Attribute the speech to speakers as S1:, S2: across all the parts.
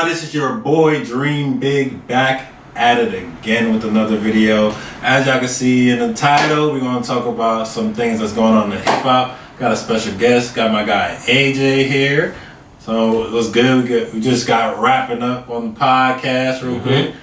S1: y'all? This is your boy Dream Big back at it again with another video. As y'all can see in the title, we're going to talk about some things that's going on in hip hop. Got a special guest, got my guy AJ here. So it was good. We just got wrapping up on the podcast real quick.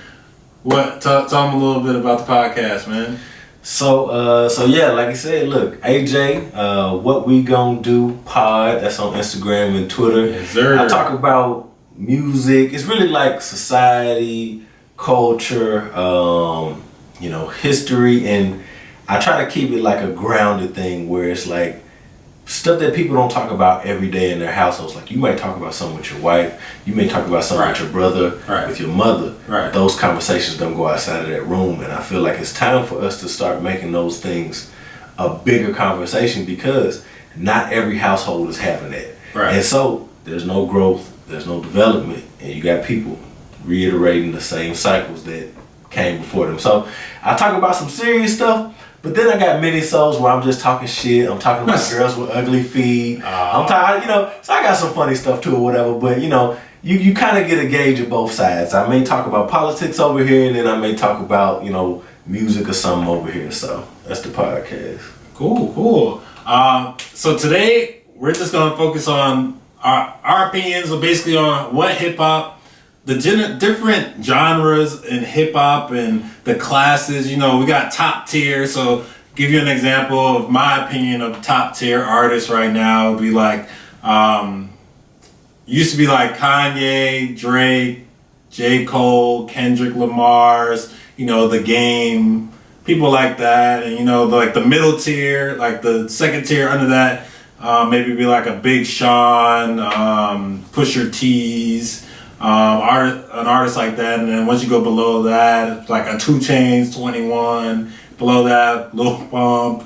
S1: Tell them a little bit about the podcast, man.
S2: So yeah, like I said, look, AJ, What We Gonna Do Pod, that's on Instagram and Twitter.
S1: Yes, sir.
S2: I talk about music. It's really like society, culture, history, and I try to keep it like a grounded thing where it's like stuff that people don't talk about every day in their households. Like you might talk about something with your wife, you may talk about something with your brother, with your mother.
S1: Right.
S2: Those conversations don't go outside of that room, and I feel like it's time for us to start making those things a bigger conversation because not every household is having that.
S1: Right.
S2: And so there's no growth, there's no development, and you got people reiterating the same cycles that came before them. So I talk about some serious stuff, but then I got mini-sodes where I'm just talking shit. I'm talking about girls with ugly feet. I'm tired, so I got some funny stuff too or whatever, but you kind of get a gauge of both sides. I may talk about politics over here, and then I may talk about, music or something over here. So that's the podcast.
S1: Cool. So today we're just going to focus on our opinions, basically on what hip-hop, the different genres in hip-hop and the classes. We got top tier. So give you an example of my opinion of top tier artists right now would be like used to be like Kanye, Drake, J. Cole, Kendrick Lamar's, The Game, people like that. And like the middle tier, like the second tier under that, maybe be like a Big Sean, Pusha T's, an artist like that. And then once you go below that, it's like a 2 Chainz, 21. Below that, Lil Pump,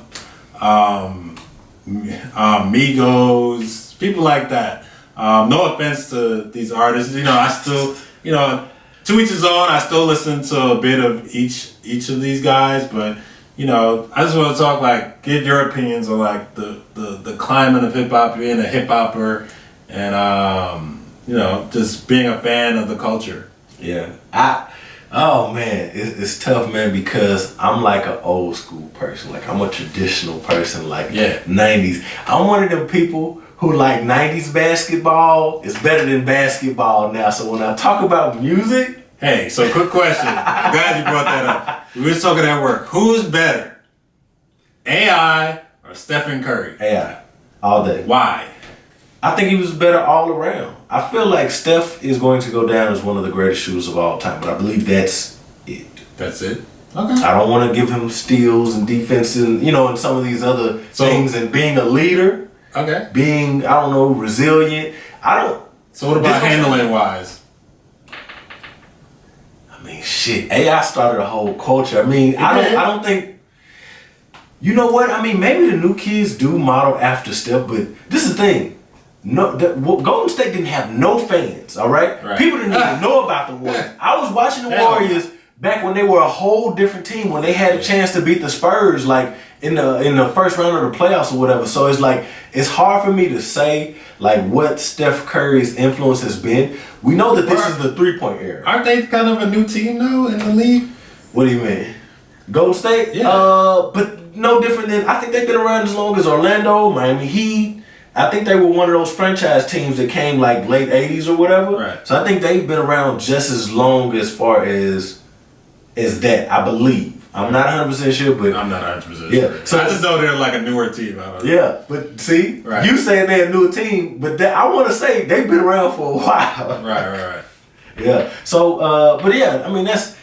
S1: Migos, people like that. No offense to these artists, I still, to each his own. I still listen to a bit of each of these guys, but I just want to talk, get your opinions on the climate of hip hop, being a hip hopper, and just being a fan of the culture.
S2: Yeah, oh man, it's tough, man, because I'm like an old school person. Like I'm a traditional person, 90s. I'm one of them people who like 90s basketball is better than basketball now. So when I talk about music...
S1: Hey, so quick question. I'm glad you brought that up. We were talking at work. Who's better? AI or Stephen Curry?
S2: AI. All day.
S1: Why?
S2: I think he was better all around. I feel like Steph is going to go down as one of the greatest shooters of all time, but I believe that's it.
S1: That's it? Okay.
S2: I don't want to give him steals and defense and, and some of these other things, and being a leader.
S1: Okay.
S2: Being, resilient.
S1: So what about handling wise?
S2: I mean, shit. AI started a whole culture. I don't think. You know what? Maybe the new kids do model after Steph, but this is the thing. Golden State didn't have no fans. All right. People didn't even know about the Warriors. I was watching the Warriors back when they were a whole different team, when they had a chance to beat the Spurs, in the first round of the playoffs or whatever. So it's hard for me to say what Steph Curry's influence has been. We know that this is the 3-point era.
S1: Aren't they kind of a new team though in the league?
S2: What do you mean? Golden State?
S1: Yeah.
S2: But no different than, I think they've been around as long as Orlando, Miami Heat. I think they were one of those franchise teams that came late 80s or whatever.
S1: Right.
S2: So I think they've been around just as long as far as that, I believe. I'm not 100% sure, but...
S1: I'm not 100% sure.
S2: Yeah.
S1: So I just know they're like a newer team. I don't know.
S2: Yeah, but see, you saying they're a newer team, but I want to say they've been around for a while.
S1: Right.
S2: Yeah. So, but yeah,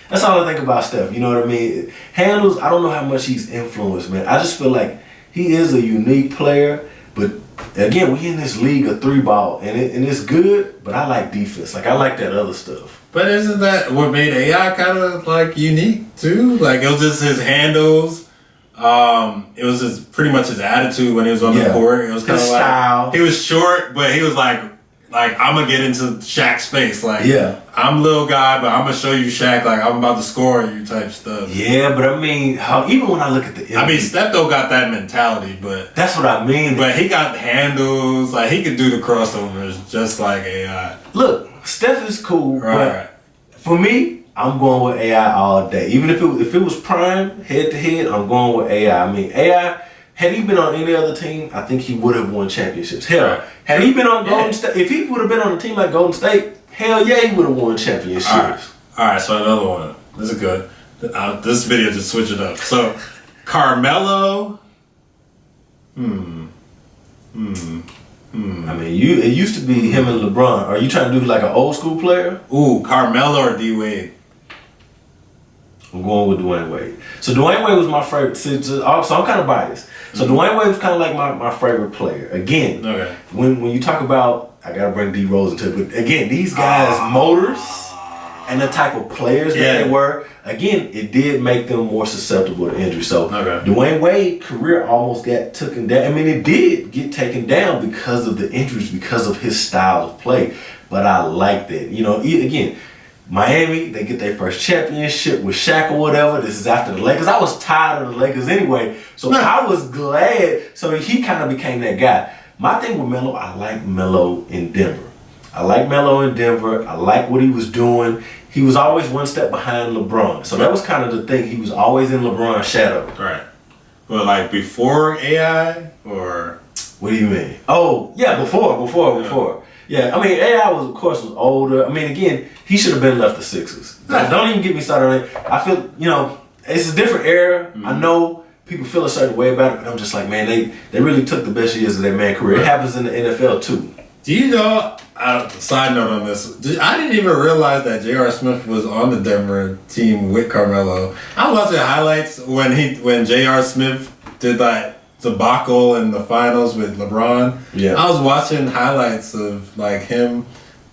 S2: that's all I think about Steph. You know what I mean? Handles, I don't know how much he's influenced, man. I just feel like he is a unique player, but again, we in this league of 3-ball, and it's good, but I like defense. I like that other stuff.
S1: But isn't that what made AI kind of unique too? It was just his handles. It was pretty much his attitude when he was on the court. It was kind of
S2: style.
S1: He was short, but he was like I'm gonna get into Shaq's face. I'm a little guy, but I'm gonna show you Shaq. I'm about to score you type stuff.
S2: Yeah, but even when I look at the
S1: Steph though got that mentality, but
S2: that's what I mean.
S1: But he got handles. He could do the crossovers just like AI.
S2: Look. Steph is cool,
S1: Right.
S2: but for me, I'm going with AI all day. Even if it was prime head to head, I'm going with AI. I mean, AI. Had he been on any other team, I think he would have won championships. Hell,
S1: Right.
S2: had he been on Golden State, if he would have been on a team like Golden State, hell yeah, he would have won championships.
S1: All right. So another one. This is good. This video just switched it up. So, Carmelo.
S2: I mean, it used to be him and LeBron. Are you trying to do like an old school player?
S1: Ooh, Carmelo or D Wade?
S2: I'm going with Dwayne Wade. So Dwayne Wade was my favorite. So I'm kind of biased. So Dwayne Wade was kind of like my favorite player. Again,
S1: Okay.
S2: when you talk about, I gotta bring D Rose into it. But again, these guys' motors and the type of players that they were. Again, it did make them more susceptible to injury. So Dwayne Wade's career almost got taken down. I mean, it did get taken down because of the injuries, because of his style of play. But I like that. You know, again, Miami, they get their first championship with Shaq or whatever. This is after the Lakers. I was tired of the Lakers anyway, so I was glad. So he kind of became that guy. My thing with Melo, I like Melo in Denver. I like what he was doing. He was always one step behind LeBron. So that was kind of the thing. He was always in LeBron's shadow.
S1: Right. But like before AI or?
S2: What do you mean? Oh, yeah, before. Yeah, I mean, AI was, of course, was older. I mean, again, he should have been left the Sixers. Don't even get me started on it. I feel, it's a different era. Mm-hmm. I know people feel a certain way about it, but I'm just like, man, they really took the best years of their man career. It happens in the NFL, too.
S1: Do you know, side note on this, I didn't even realize that J.R. Smith was on the Denver team with Carmelo. I was watching highlights when J.R. Smith did that debacle in the finals with LeBron. Yeah. I was watching highlights of like him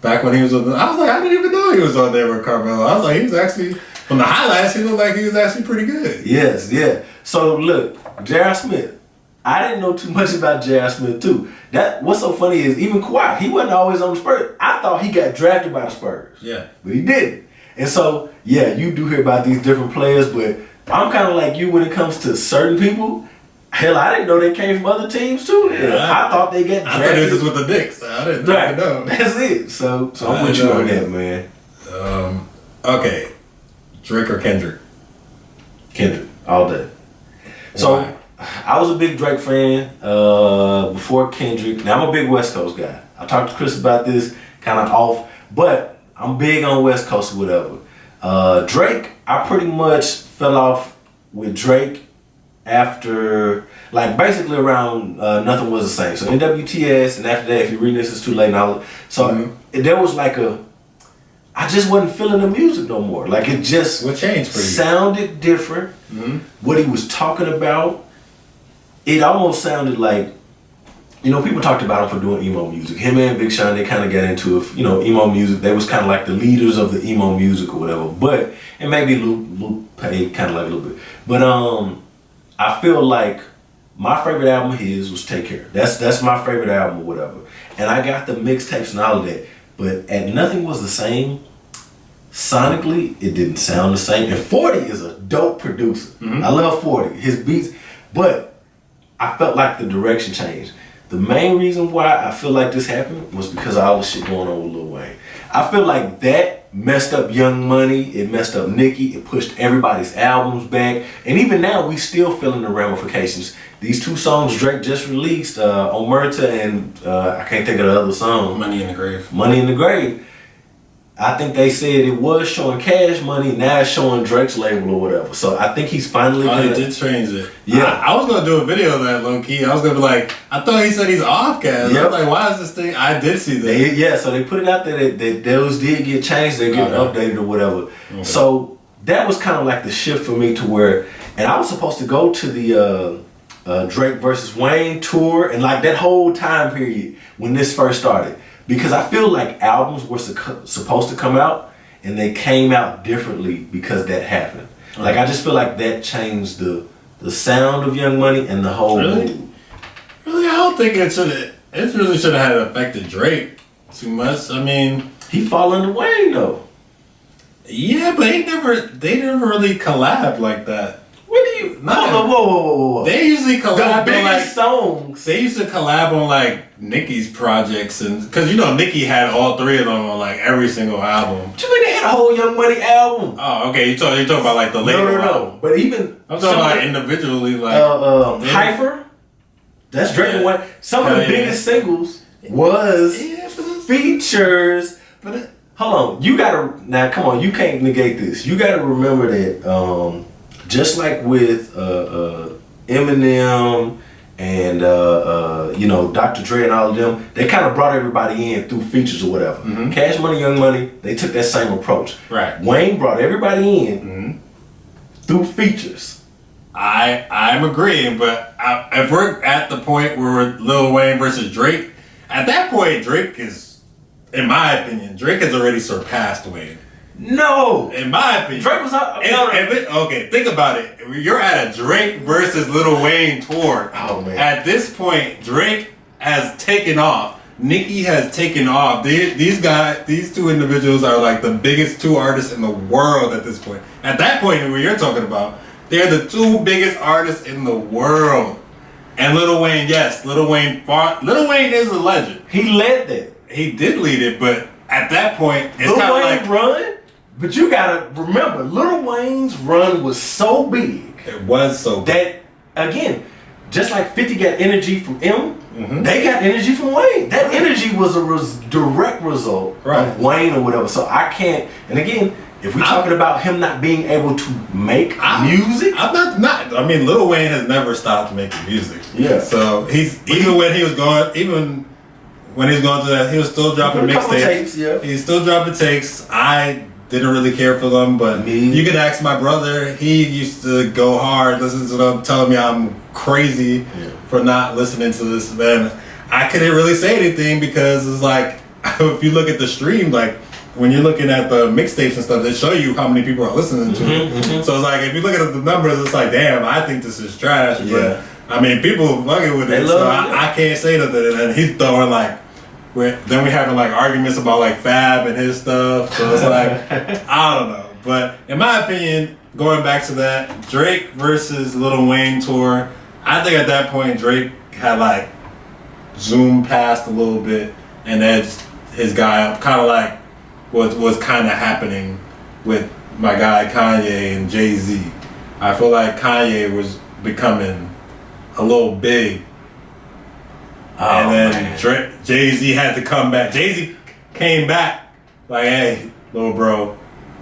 S1: back when he was with them. I was like, I didn't even know he was on there with Carmelo. I was like, he was actually, from the highlights, he looked like he was actually pretty good.
S2: Yes, yeah. So look, J.R. Smith, I didn't know too much about J.R. Smith too. What's so funny is even Kawhi, he wasn't always on the Spurs. I thought he got drafted by the Spurs.
S1: Yeah.
S2: But he didn't. And so, yeah, you do hear about these different players, but I'm kind of like you when it comes to certain people. Hell, I didn't know they came from other teams too. Yeah, I thought they got drafted.
S1: I thought it was with the Knicks. I didn't know.
S2: That's it. So I'm with you on that, man.
S1: Okay. Drake or Kendrick?
S2: Kendrick, all day. So I was a big Drake fan before Kendrick. Now I'm a big West Coast guy. I talked to Chris about this, kind of off, but I'm big on West Coast or whatever. Drake, I pretty much fell off with Drake after, like, basically around Nothing Was the Same. So NWTS, and after that, if you're reading this, it's too late now. So there was like I just wasn't feeling the music no more. Like, it just
S1: what changed for you?
S2: Sounded different. Mm-hmm. What he was talking about, it almost sounded like, people talked about him for doing emo music. Him and Big Sean, they kind of got into emo music. They was kind of like the leaders of the emo music or whatever. But, and maybe Lupe kind of like a little bit. But I feel like my favorite album of his was Take Care. That's my favorite album or whatever. And I got the mixtapes and all of that. But at Nothing Was the Same, sonically, it didn't sound the same. And 40 is a dope producer. Mm-hmm. I love 40. His beats. But I felt like the direction changed. The main reason why I feel like this happened was because of all the shit going on with Lil Wayne. I feel like that messed up Young Money, it messed up Nicki, it pushed everybody's albums back, and even now we still feeling the ramifications. These two songs Drake just released, Omerta and I can't think of the other song.
S1: Money in the Grave.
S2: Money in the Grave. I think they said it was showing Cash Money, now it's showing Drake's label or whatever. So I think he's finally
S1: they did change it.
S2: Yeah.
S1: I was going to do a video of that, low key. I was going to be like, I thought he said he's off Cash. Yep. I was like, why is this thing? I did see that.
S2: So they put it out there that those did get changed, they get updated or whatever. Okay. So that was kind of like the shift for me to where, and I was supposed to go to the Drake versus Wayne tour and like that whole time period when this first started. Because I feel like albums were supposed to come out and they came out differently because that happened. Okay. Like I just feel like that changed the sound of Young Money and the whole
S1: Really? I don't think it really should have had affected Drake too much. I mean,
S2: he fall under Wayne though.
S1: Yeah, but they never really collabed like that.
S2: What do you Whoa.
S1: They usually collab
S2: The
S1: on like
S2: biggest songs.
S1: they used to collab on like Nicki's projects, and because Nicki had all three of them on like every single album.
S2: What you mean they had a whole Young Money album?
S1: Oh, okay. You talking about like the later
S2: No. But even
S1: I'm talking about individually, like
S2: Hyper. That's Drake and Wayne. Some of the biggest singles was features.
S1: But
S2: hold on, you gotta now. Come on, you can't negate this. You gotta remember that, just like with Eminem and Dr. Dre and all of them, they kind of brought everybody in through features or whatever.
S1: Mm-hmm.
S2: Cash Money, Young Money, they took that same approach.
S1: Right.
S2: Wayne brought everybody in through features.
S1: I'm agreeing, but if we're at the point where we're Lil Wayne versus Drake, at that point Drake is, in my opinion, Drake has already surpassed Wayne.
S2: No,
S1: in my opinion,
S2: Drake was up.
S1: Okay, think about it. You're at a Drake versus Lil Wayne tour.
S2: Oh man!
S1: At this point, Drake has taken off. Nicki has taken off. These two individuals are like the biggest two artists in the world at this point. At that point, what you're talking about, they're the two biggest artists in the world. And Lil Wayne, yes, Lil Wayne is a legend.
S2: He led that.
S1: He did lead it, but at that point, it's
S2: Lil
S1: kind of
S2: Wayne
S1: like
S2: run. But you gotta remember, Lil Wayne's run was so big.
S1: It was so big.
S2: That, again, just like 50 got energy from M, they got energy from Wayne. That energy was a direct result of Wayne or whatever. So I can't, and again, if we're talking about him not being able to make music.
S1: I'm not. I mean, Lil Wayne has never stopped making music.
S2: Yeah.
S1: So even when he's going to that, he was still dropping mixtapes.
S2: Yeah.
S1: He's still dropping takes. I didn't really care for them, but you could ask my brother. He used to go hard, listen to them, telling me I'm crazy for not listening to this. Man, I couldn't really say anything because it's like, if you look at the stream, like when you're looking at the mixtapes and stuff, they show you how many people are listening to it. So it's like, if you look at the numbers, it's like, damn, I think this is trash.
S2: Yeah.
S1: But I mean, people fucking with it, so I can't say nothing. And then he's throwing like. Then we having like arguments about like Fab and his stuff, so it's like I don't know. But in my opinion, going back to that Drake versus Lil Wayne tour, I think at that point Drake had like zoomed past a little bit and edged his guy up, kind of like what was kind of happening with my guy Kanye and Jay-Z. I feel like Kanye was becoming a little big. And then Jay-Z had to come back. Jay-Z came back like, hey, little bro.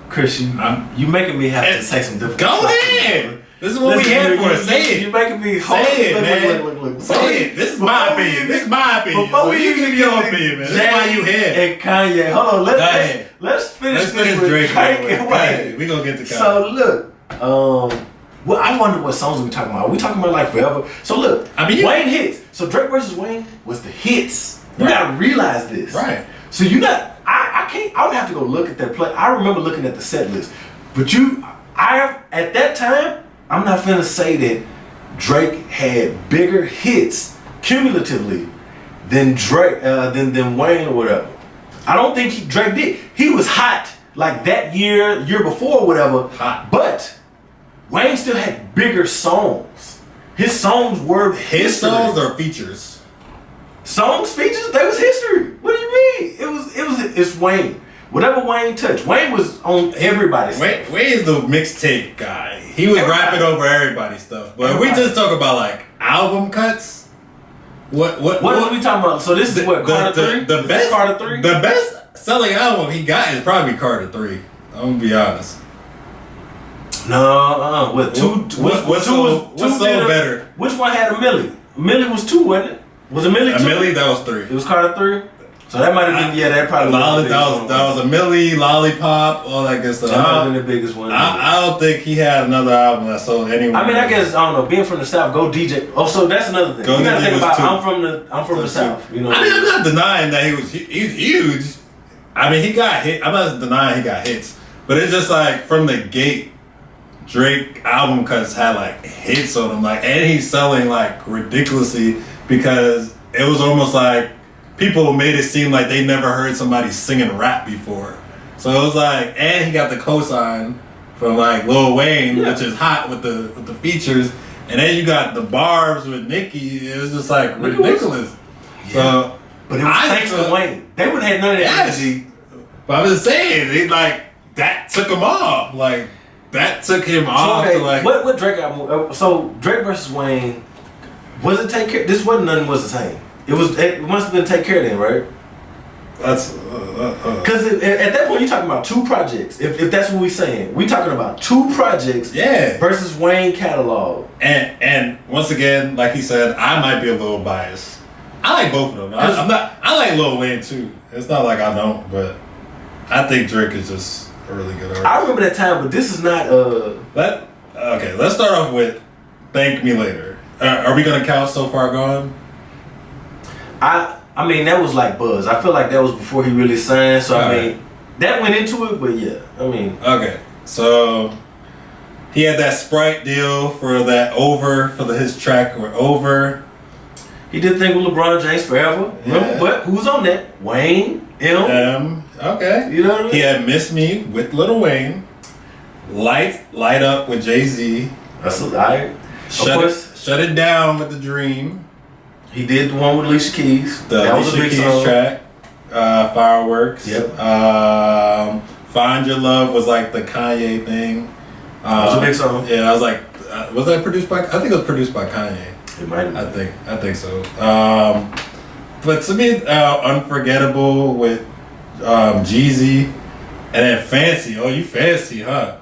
S2: Chris, you making me have to say some difficult
S1: stuff. Go ahead. This is what we here for. Say it.
S2: You're making me
S1: say it, man.
S2: Look.
S1: Say it. This is my opinion.
S2: Before we
S1: give your opinion, man. This is why you here.
S2: And Kanye. Hold on. Let's finish this with
S1: Drake.
S2: Wayne.
S1: We gonna get to Kanye.
S2: So look, well, I wonder what songs we talking about. Are we talking about like forever? So look, Wayne hits. So Drake versus Wayne was the hits. You gotta realize this.
S1: Right.
S2: So you not. I can't. I would have to go look at that play. I remember looking at the set list, but at that time, I'm not finna say that Drake had bigger hits cumulatively than than Wayne or whatever. I don't think Drake did. He was hot like that year before or whatever.
S1: Hot.
S2: But Wayne still had bigger songs. His songs were history.
S1: His songs are features.
S2: Songs, features, that was history. What do you mean? It's Wayne. Whatever Wayne touched. Wayne was on everybody's stuff.
S1: Wayne is the mixtape guy. He was rapping over everybody's stuff. But if we just talk about like album cuts, what
S2: are we talking about? So this is what, Carter 3?
S1: The best
S2: Carter 3?
S1: The best selling album he got is probably Carter 3. I'm gonna be honest.
S2: No, what's
S1: so better?
S2: Which one had a Millie? Millie was 2, wasn't it? Was it Millie 2?
S1: A Millie, that was 3.
S2: It was Carter 3? So that might have been, that probably
S1: that was a Millie, Lollipop, all that good stuff.
S2: That might have been the biggest one.
S1: I don't think he had another album that sold anyone.
S2: I mean, I guess, I don't know, being from the South, Go DJ. Oh, so that's another thing.
S1: You gotta think about,
S2: I'm from the South. You know,
S1: I mean, I'm not denying that he's huge. I mean, he got hit. I'm not denying he got hits. But it's just like, from the gate, Drake album cuts had like hits on them, like, and he's selling like ridiculously because it was almost like people made it seem like they never heard somebody singing rap before. So it was like, and he got the cosign from like Lil Wayne, which is hot with the features, and then you got the barbs with Nicki. It was just like ridiculous. So,
S2: but it was thanks to Wayne. They would have had none of that energy.
S1: But I'm just saying, they like that took him off. Like that took him off.
S2: Okay,
S1: to like
S2: what Drake album? So Drake versus Wayne. Was it Take Care? This wasn't nothing was the same. It must have been Take Care then, right?
S1: That's
S2: because at that point you're talking about two projects. If that's what we're saying, we talking about two projects. Versus Wayne catalog.
S1: And once again, like he said, I might be a little biased. I like both of them. I like Lil Wayne too. It's not like I don't, but I think Drake is just a really good artist.
S2: I remember that time, but this is not
S1: Okay, let's start off with "Thank Me Later." Are we gonna count So Far Gone?
S2: I mean, that was like buzz. I feel like that was before he really signed. So I mean, that went into it. But yeah, I mean.
S1: Okay, so he had that Sprite deal for that his track or Over.
S2: He did think with LeBron James forever. Remember? But who's on that? Wayne, M.
S1: Okay.
S2: You know what I mean?
S1: He had Miss Me with Lil Wayne. Light Up with Jay-Z.
S2: That's a lie.
S1: Shut It Down with The Dream.
S2: He did the one with Alicia Keys.
S1: That was a big Keys track. Fireworks.
S2: Yep.
S1: Find Your Love was like the Kanye thing.
S2: That was a big song.
S1: Yeah, I was like, was that produced by? I think it was produced by Kanye.
S2: It might.
S1: I think so. But to me, Unforgettable with Jeezy, and then Fancy. Oh, you fancy, huh?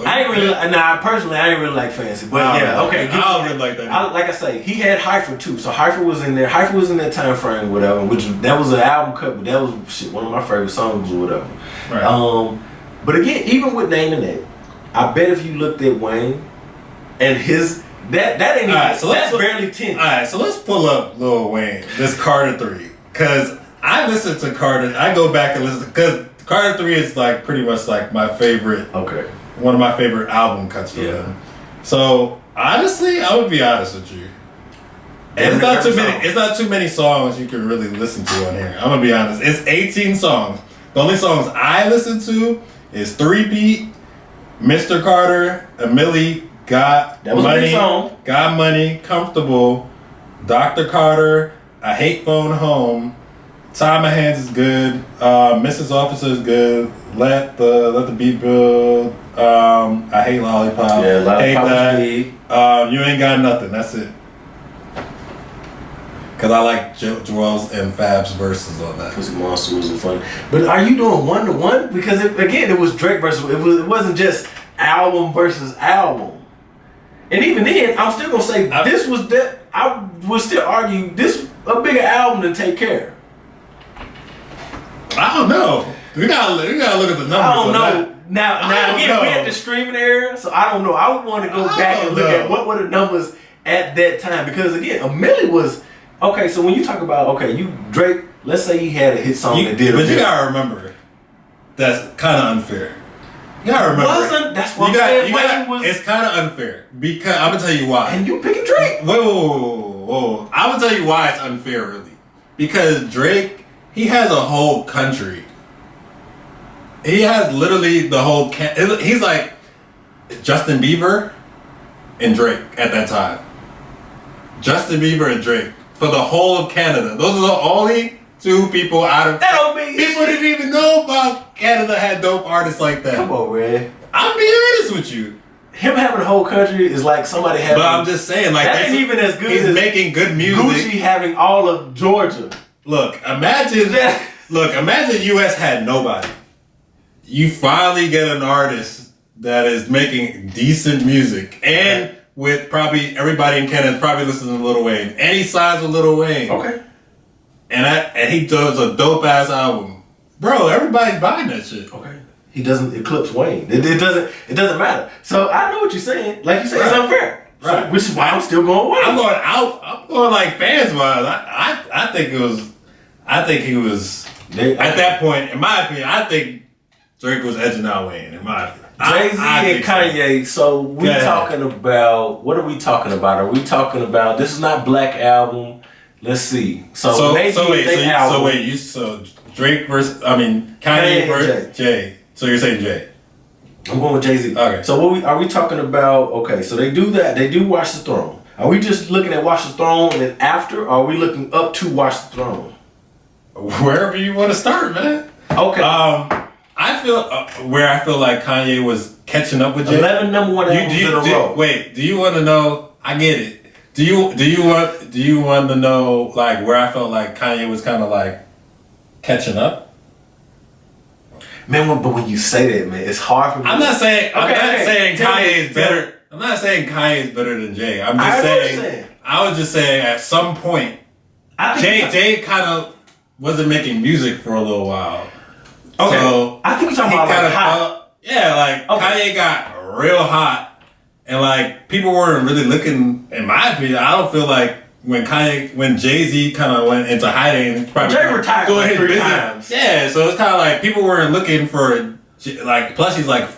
S2: I ain't really, personally, I ain't really like Fancy, but yeah, okay.
S1: I don't really like that.
S2: Like I say, he had Hypher too, so Hypher was in there. Hypher was in that time frame, whatever. That was an album cut, but that was one of my favorite songs or whatever.
S1: Right.
S2: But again, even with naming that, I bet if you looked at Wayne and his that ain't even,
S1: right, so
S2: that's barely 10.
S1: All right, so let's pull up Lil Wayne, this Carter 3, because I listen to Carter. I go back and listen because Carter 3 is like pretty much like my favorite.
S2: Okay.
S1: One of my favorite album cuts for them. So honestly, I would be honest with you. It's not too many songs you can really listen to on here. I'm gonna be honest. It's 18 songs. The only songs I listen to is 3-Beat, Mr. Carter, Millie, Got Money, Got Money, Comfortable, Dr. Carter, I Hate Phone Home, Time of Hands is good, Mrs. Officer is good, Let the Beat Build, I Hate Lollipop, Hate That, You Ain't Got Nothing, that's it. Cause I like Joel's and Fab's verses on that.
S2: Pussy Monster wasn't funny. But are you doing 1-to-1? Because it was Drake versus, it wasn't just album versus album. And even then, I'm still gonna say I would still argue this a bigger album than Take Care.
S1: I don't know. We gotta look at the numbers.
S2: I don't know.
S1: That.
S2: Now again, we at the streaming era, so I don't know. I would want to go back and look at what were the numbers at that time, because again, a Millie was okay. So when you talk about Drake, let's say he had a hit song that did,
S1: but you gotta remember that's kind of unfair. You gotta remember.
S2: That's what I'm saying.
S1: It's kind of unfair because I'm gonna tell you why.
S2: And you picking Drake?
S1: Whoa! I'm gonna tell you why it's unfair, really. Because Drake, he has a whole country. He has literally the whole. He's like Justin Bieber and Drake at that time. Justin Bieber and Drake for the whole of Canada. Those are the only two people out of.
S2: That don't mean
S1: people didn't even know about Canada had dope artists like that.
S2: Come on, man.
S1: I'm being honest with you.
S2: Him having a whole country is like somebody having.
S1: But I'm just saying, like
S2: that ain't even as good.
S1: He's
S2: as
S1: making good music.
S2: Gucci having all of Georgia.
S1: Look, imagine US had nobody. You finally get an artist that is making decent music, and with probably everybody in Canada is probably listening to Lil Wayne, and he signs with Lil Wayne.
S2: Okay.
S1: And he does a dope ass album, bro. Everybody's buying that shit.
S2: Okay. He doesn't eclipse Wayne. It doesn't matter. So I know what you're saying. Like you said, it's unfair.
S1: Right.
S2: So, which is why I'm still going Wayne.
S1: I'm going like fans wise. I think it was. I think he was at that point. In my opinion, I think Drake was edging out Wayne. In my opinion,
S2: Jay-Z and Kanye. So we talking about, what are we talking about? Are we talking about, this is not Black Album? Let's see. So
S1: wait, Drake versus Kanye versus Jay. So you're saying Jay?
S2: I'm going with Jay-Z.
S1: Okay.
S2: So are we talking about? Okay, so they do that. They do Watch the Throne. Are we just looking at Watch the Throne and then after, or are we looking up to Watch the Throne?
S1: Wherever you want to start, man.
S2: Okay.
S1: I feel where I feel like Kanye was catching up with Jay.
S2: 11 number one albums in a row.
S1: Wait, do you want to know? I get it. Do you want to know like where I felt like Kanye was kind of like catching up?
S2: Man, but when you say that, man, it's hard for me.
S1: I'm not saying Kanye is better. I'm not saying Kanye is better than Jay. I'm just saying. I was just saying at some point, Jay kind of wasn't making music for a little while.
S2: Okay.
S1: So
S2: I think you're talking about like hot.
S1: Kanye got real hot, and like people weren't really looking. In my opinion, I don't feel like when Jay-Z kind of went into hiding, probably
S2: Jay retired
S1: doing
S2: like
S1: his
S2: 3
S1: business.
S2: times.
S1: Yeah, so it's kind of like people weren't looking for like. Plus, he's like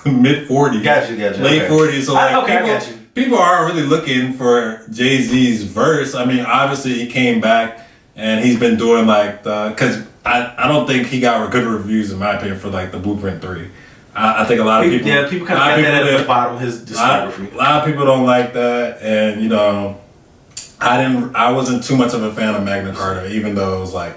S1: mid 40s,
S2: Got you.
S1: late 40s. So like
S2: I got you.
S1: People aren't really looking for Jay-Z's verse. I mean, obviously he came back and he's been doing like because I don't think he got good reviews in my opinion for like the Blueprint 3. I think a lot of people
S2: kind of got that at the bottom of his discography.
S1: A lot of people don't like that, and you know, I wasn't too much of a fan of Magna Carta, even though it was like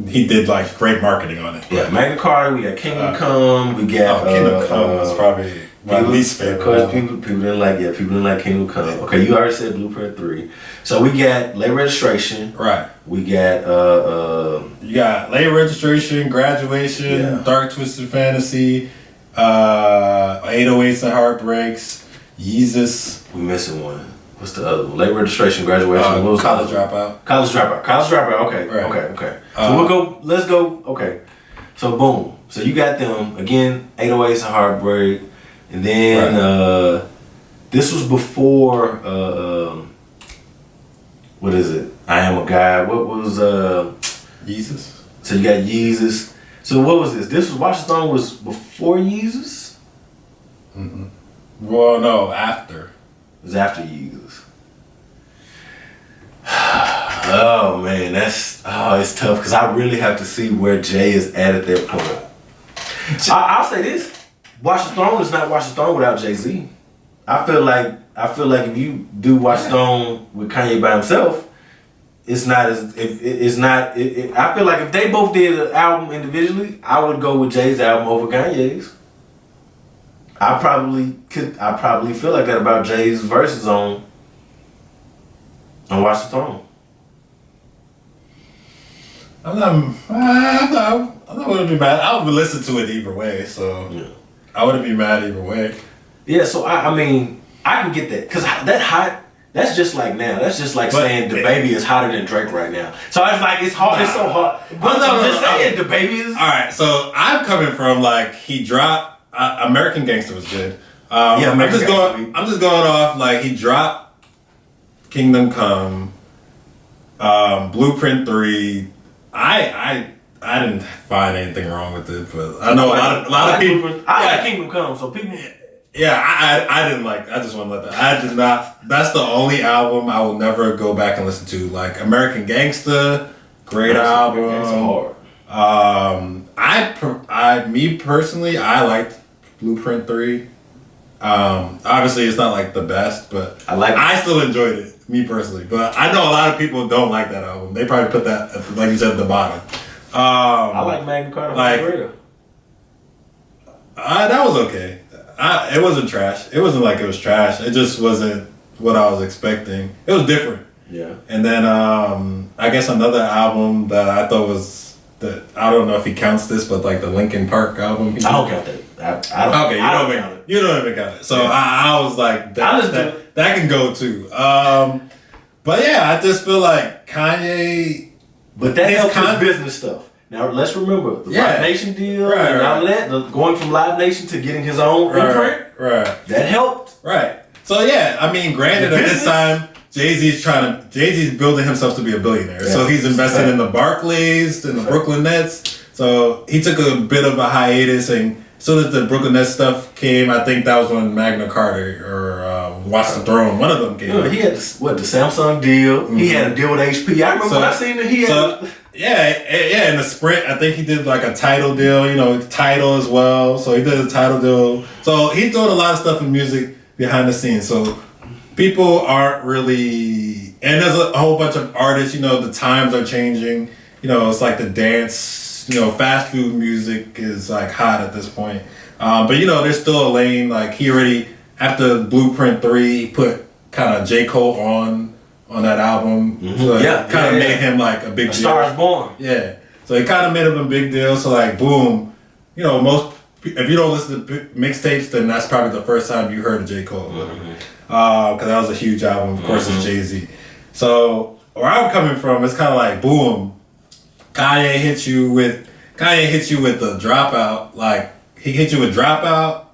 S1: he did like great marketing on it.
S2: Yeah, Magna Carta. We got Kingdom Come. We got
S1: Kingdom Come was probably my least favorite.
S2: Of course, people didn't like Kingdom Come. Okay, you already said Blueprint 3. So we got Late Registration.
S1: Right.
S2: We got
S1: you got Late Registration, Graduation, Dark Twisted Fantasy, 808s and Heartbreaks, Yeezus.
S2: We missing one. What's the other one? Late Registration, Graduation. What was
S1: College Dropout.
S2: College Dropout. Okay.
S1: Right.
S2: Okay. So let's go. Okay. So boom. So you got them again. 808s and Heartbreak, and then this was before. What is it? I Am a Guy. What was
S1: Yeezus.
S2: So you got Yeezus. So what was this? This was Watch the Throne was before Yeezus?
S1: Mm-hmm. Well, no, after.
S2: It was after Yeezus. Oh man, it's tough because I really have to see where Jay is at that point. I'll say this: Watch the Throne is not Watch the Throne without Jay-Z. I feel like if you do Watch the Throne with Kanye by himself, it's not as I feel like if they both did an album individually, I would go with Jay's album over Kanye's. I probably feel like that about Jay's verses on Watch the Throne.
S1: I'm not gonna be mad. I would listen to it either way, so yeah. I wouldn't be mad either way.
S2: Yeah, so I mean, I can get that because that's just like now. That's just like saying DaBaby is hotter than Drake right now. So it's like it's hard. It's so hard. But I'm just saying DaBaby is.
S1: All right, so I'm coming from like he dropped American Gangster was good. I'm just going off like he dropped Kingdom Come, Blueprint 3. I didn't find anything wrong with it, but I know a lot of people.
S2: I like Kingdom Come, so people.
S1: Yeah, I didn't like. I just want to let that. I did not. That's the only album I will never go back and listen to. Like American Gangsta, great album. Me personally, I liked Blueprint 3. Obviously, it's not like the best, but I still enjoyed it. Me personally, but I know a lot of people don't like that album. They probably put that, like you said, at the bottom.
S2: I like Magna Carta.
S1: That was okay. It wasn't trash. It wasn't like it was trash. It just wasn't what I was expecting. It was different.
S2: Yeah.
S1: And then I guess another album that I thought was that I don't know if he counts this, but like the Linkin Park album.
S2: I don't count that. I don't.
S1: Okay, you don't even count it. So yeah. I was like that can go too. But yeah, I just feel like Kanye.
S2: But that helps his business stuff. Now let's remember the Live Nation deal and all that. Going from Live Nation to getting his own imprint.
S1: Right.
S2: That helped.
S1: Right. So yeah, I mean, granted, at this time, Jay-Z's building himself to be a billionaire. Yeah. So he's invested in the Barclays and the Brooklyn Nets. So he took a bit of a hiatus, and as soon as the Brooklyn Nets stuff came, I think that was when Magna Carta or Watch the Throne. One of them came out.
S2: He had the Samsung deal. Mm-hmm. He had a deal with HP. I remember when I seen it. He had.
S1: Yeah. In the Sprint, I think he did like a Tidal deal. You know, Tidal as well. So he did a Tidal deal. So he's doing a lot of stuff in music behind the scenes. So people aren't really, and there's a whole bunch of artists. You know, the times are changing. You know, it's like the dance. You know, fast food music is like hot at this point. But you know, there's still a lane. Like he already, after Blueprint 3, he put kind of J. Cole on that album. Mm-hmm. So it kind of made him like a big deal.
S2: Star is Born.
S1: Yeah. So it kind of made him a big deal. So like, boom, you know, if you don't listen to mixtapes, then that's probably the first time you heard of J. Cole. Mm-hmm. Cause that was a huge album. Of course, it's Jay-Z. So where I'm coming from, it's kind of like, boom, Kanye hits you with the Dropout. Like he hit you with Dropout,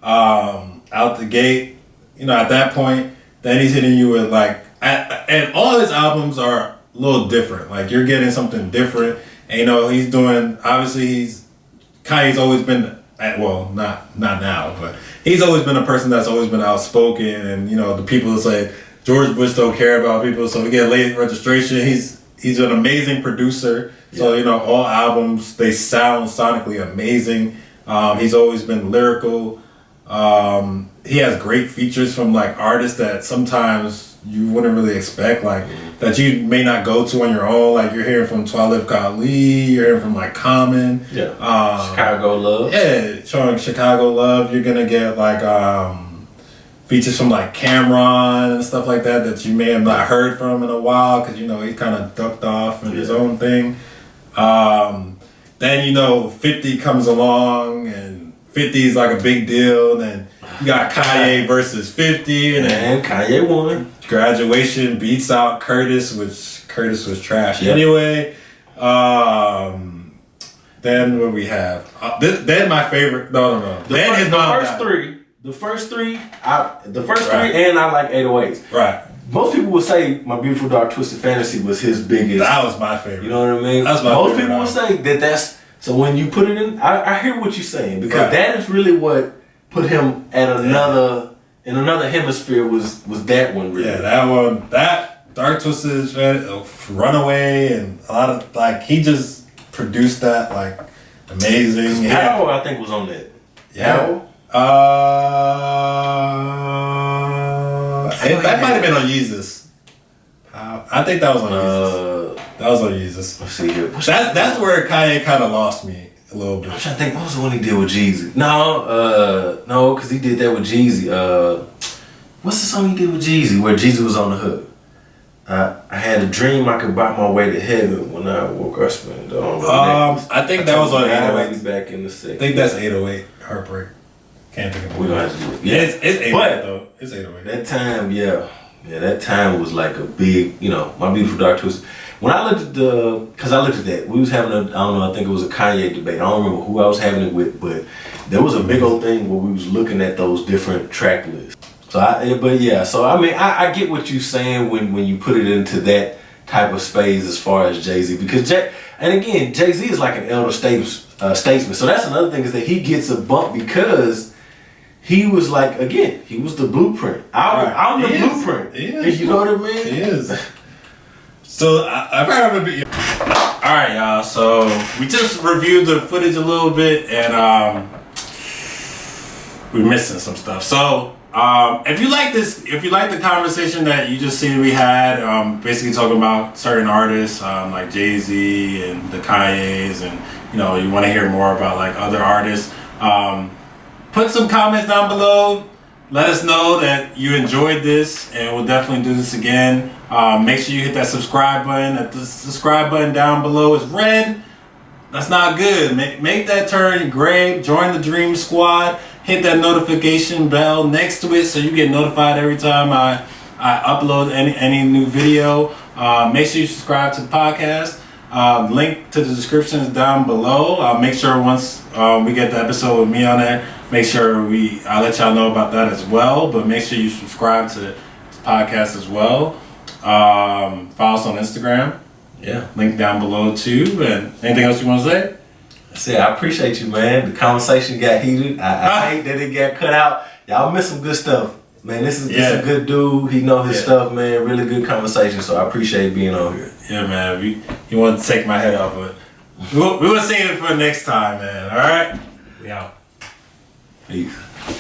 S1: out the gate. You know, at that point, then he's hitting you with like, and all his albums are a little different. Like you're getting something different. And you know, he's doing, obviously Kanye's always been, well, not now, but he's always been a person that's always been outspoken. And you know, the people that say George Bush don't care about people, so we get late registration. He's an amazing producer. So you know, all albums, they sound sonically amazing. He's always been lyrical. He has great features from like artists that sometimes you wouldn't really expect, like that you may not go to on your own. Like you're hearing from Talib Kweli, you're hearing from like Common,
S2: Chicago Love,
S1: showing Chicago Love. You're gonna get like features from like Cameron and stuff like that you may have not heard from in a while, because you know he's kind of ducked off in his own thing. Then you know 50 comes along, and 50 is like a big deal. Then you got Kanye versus 50, and then
S2: Kanye won.
S1: Graduation beats out Curtis, which Curtis was trash anyway. Then what we have? Then my favorite. No. Then his mom died.
S2: The first three, and I like 808s.
S1: Right.
S2: Most people would say My Beautiful Dark Twisted Fantasy was his biggest.
S1: That was my favorite.
S2: You know what I mean?
S1: That's my
S2: Most
S1: favorite.
S2: people would say that's. So when you put it in, I hear what you're saying, because that is really what put him at another hemisphere was that one really.
S1: Yeah, that one, that Dark Twisted Runaway, and a lot of like he just produced that like amazing.
S2: Power, I think, was on that.
S1: Yeah. That might have been on Yeezus. I think that was on Yeezus. That was on Yeezus.
S2: Let's see here.
S1: That's where Kanye kind of lost me a little bit.
S2: I'm trying to think, what was the one he did with Jeezy? No, because he did that with Jeezy. What's the song he did with Jeezy where Jeezy was on the hook? I had a dream I could buy my way to heaven when I woke up.
S1: I think that was on 808.
S2: Back in the 60s.
S1: I think that's 808. Heartbreak. Can't think of it.
S2: We don't have to do it.
S1: Yeah, it's 808 though. It's 808.
S2: That time, that time was like a big, My Beautiful Dark Twisted. When I looked at that, we was having I think it was a Kanye debate. I don't remember who I was having it with, but there was a big old thing where we was looking at those different track lists. So I get what you're saying when you put it into that type of space as far as Jay-Z, because Jay-Z is like an elder statesman. So that's another thing, is that he gets a bump because he was like, again, he was the blueprint. I'm the blueprint. You know what I mean?
S1: He is. So I've heard of it. All right, y'all. So we just reviewed the footage a little bit, and we're missing some stuff. So if you like the conversation that you just seen we had, basically talking about certain artists like Jay-Z and the Kanyes, and you want to hear more about like other artists, put some comments down below. Let us know that you enjoyed this, and we'll definitely do this again. Make sure you hit that subscribe button. The subscribe button down below is red. That's not good. Make that turn gray. Join the Dream Squad. Hit that notification bell next to it so you get notified every time I upload any new video. Make sure you subscribe to the podcast. Link to the description is down below. Make sure once we get the episode with me on there, make sure I'll let y'all know about that as well. But make sure you subscribe to the podcast as well. Follow us on Instagram.
S2: Yeah.
S1: Link down below too. And anything else you want to say?
S2: I appreciate you, man. The conversation got heated. I hate that it got cut out. Y'all missed some good stuff. Man, this is a good dude. He know his stuff, man. Really good conversation. So I appreciate being on here.
S1: Yeah, man. You want to take my head off of it. We will save it for next time, man. All right? We out.
S2: Peace.